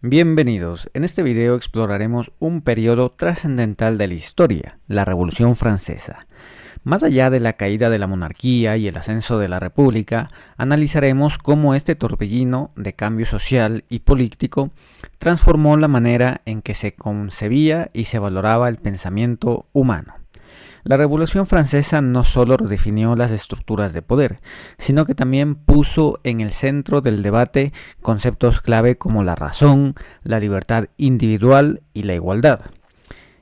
Bienvenidos, en este video exploraremos un periodo trascendental de la historia, la Revolución Francesa. Más allá de la caída de la monarquía y el ascenso de la República, analizaremos cómo este torbellino de cambio social y político transformó la manera en que se concebía y se valoraba el pensamiento humano. La Revolución Francesa no solo redefinió las estructuras de poder, sino que también puso en el centro del debate conceptos clave como la razón, la libertad individual y la igualdad.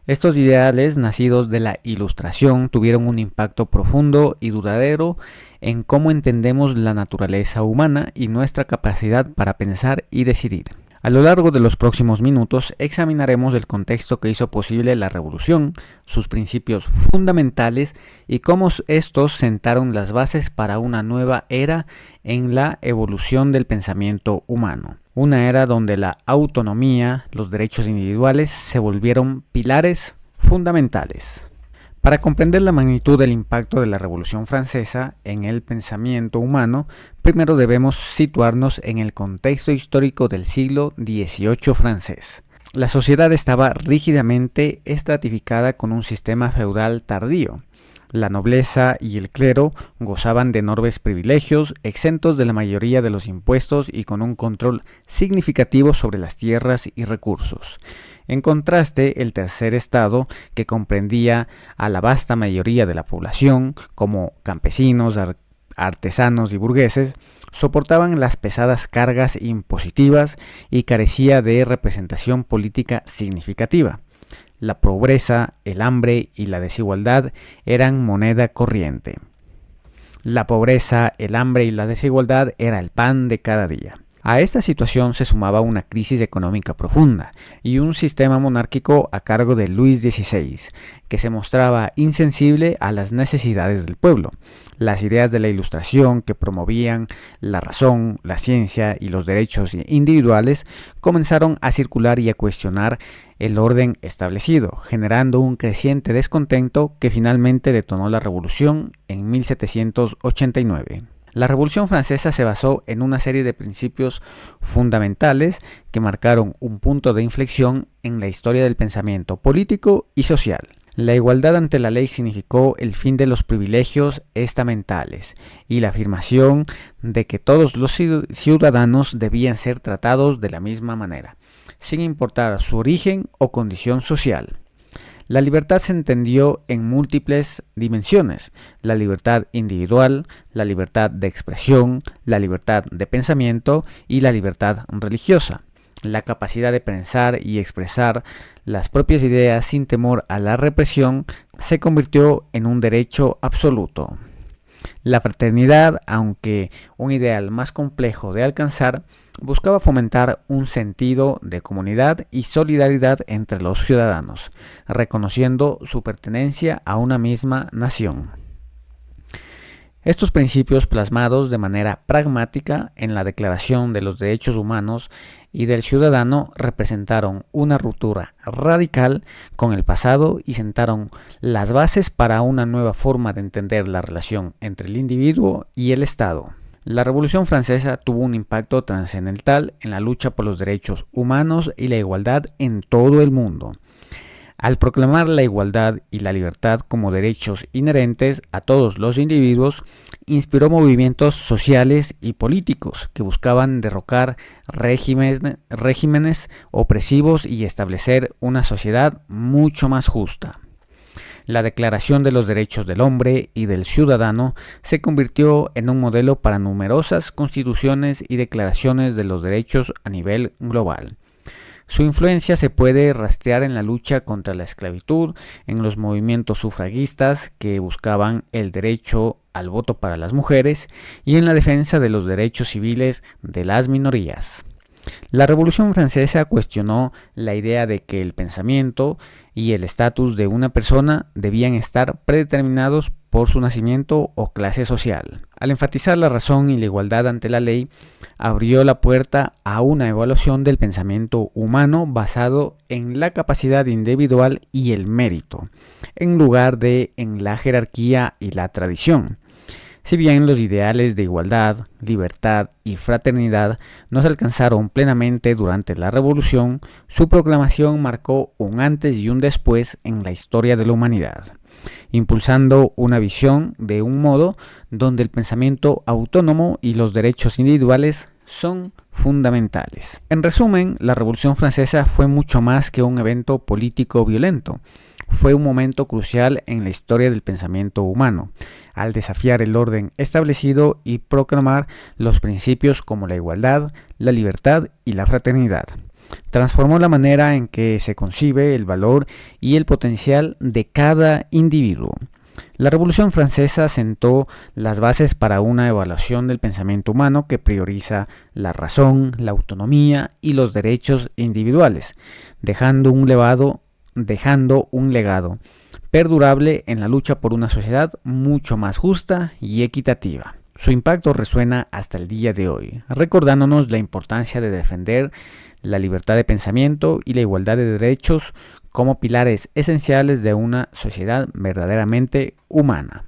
Estos ideales nacidos de la Ilustración tuvieron un impacto profundo y duradero en cómo entendemos la naturaleza humana y nuestra capacidad para pensar y decidir. A lo largo de los próximos minutos examinaremos el contexto que hizo posible la revolución, sus principios fundamentales y cómo estos sentaron las bases para una nueva era en la evolución del pensamiento humano. Una era donde la autonomía, los derechos individuales se volvieron pilares fundamentales. Para comprender la magnitud del impacto de la Revolución Francesa en el pensamiento humano, primero debemos situarnos en el contexto histórico del siglo XVIII francés. La sociedad estaba rígidamente estratificada con un sistema feudal tardío. La nobleza y el clero gozaban de enormes privilegios, exentos de la mayoría de los impuestos y con un control significativo sobre las tierras y recursos. En contraste, el tercer estado, que comprendía a la vasta mayoría de la población, como campesinos, artesanos y burgueses, soportaban las pesadas cargas impositivas y carecía de representación política significativa. La pobreza, el hambre y la desigualdad eran moneda corriente. La pobreza, el hambre y la desigualdad era el pan de cada día. A esta situación se sumaba una crisis económica profunda y un sistema monárquico a cargo de Luis XVI, que se mostraba insensible a las necesidades del pueblo. Las ideas de la Ilustración, que promovían la razón, la ciencia y los derechos individuales, comenzaron a circular y a cuestionar el orden establecido, generando un creciente descontento que finalmente detonó la revolución en 1789. La Revolución Francesa se basó en una serie de principios fundamentales que marcaron un punto de inflexión en la historia del pensamiento político y social. La igualdad ante la ley significó el fin de los privilegios estamentales y la afirmación de que todos los ciudadanos debían ser tratados de la misma manera, sin importar su origen o condición social. La libertad se entendió en múltiples dimensiones: la libertad individual, la libertad de expresión, la libertad de pensamiento y la libertad religiosa. La capacidad de pensar y expresar las propias ideas sin temor a la represión se convirtió en un derecho absoluto. La fraternidad, aunque un ideal más complejo de alcanzar, buscaba fomentar un sentido de comunidad y solidaridad entre los ciudadanos, reconociendo su pertenencia a una misma nación. Estos principios, plasmados de manera pragmática en la Declaración de los Derechos Humanos y del Ciudadano, representaron una ruptura radical con el pasado y sentaron las bases para una nueva forma de entender la relación entre el individuo y el Estado. La Revolución Francesa tuvo un impacto trascendental en la lucha por los derechos humanos y la igualdad en todo el mundo. Al proclamar la igualdad y la libertad como derechos inherentes a todos los individuos, inspiró movimientos sociales y políticos que buscaban derrocar regímenes opresivos y establecer una sociedad mucho más justa. La Declaración de los Derechos del Hombre y del Ciudadano se convirtió en un modelo para numerosas constituciones y declaraciones de los derechos a nivel global. Su influencia se puede rastrear en la lucha contra la esclavitud, en los movimientos sufragistas que buscaban el derecho al voto para las mujeres y en la defensa de los derechos civiles de las minorías. La Revolución Francesa cuestionó la idea de que el pensamiento y el estatus de una persona debían estar predeterminados por su nacimiento o clase social. Al enfatizar la razón y la igualdad ante la ley, abrió la puerta a una evaluación del pensamiento humano basado en la capacidad individual y el mérito, en lugar de en la jerarquía y la tradición. Si bien los ideales de igualdad, libertad y fraternidad no se alcanzaron plenamente durante la Revolución, su proclamación marcó un antes y un después en la historia de la humanidad, impulsando una visión de un modo donde el pensamiento autónomo y los derechos individuales son fundamentales. En resumen, la Revolución Francesa fue mucho más que un evento político violento. Fue un momento crucial en la historia del pensamiento humano, al desafiar el orden establecido y proclamar los principios como la igualdad, la libertad y la fraternidad. Transformó la manera en que se concibe el valor y el potencial de cada individuo. La Revolución Francesa sentó las bases para una evaluación del pensamiento humano que prioriza la razón, la autonomía y los derechos individuales, dejando un legado perdurable en la lucha por una sociedad mucho más justa y equitativa. Su impacto resuena hasta el día de hoy, recordándonos la importancia de defender la libertad de pensamiento y la igualdad de derechos como pilares esenciales de una sociedad verdaderamente humana.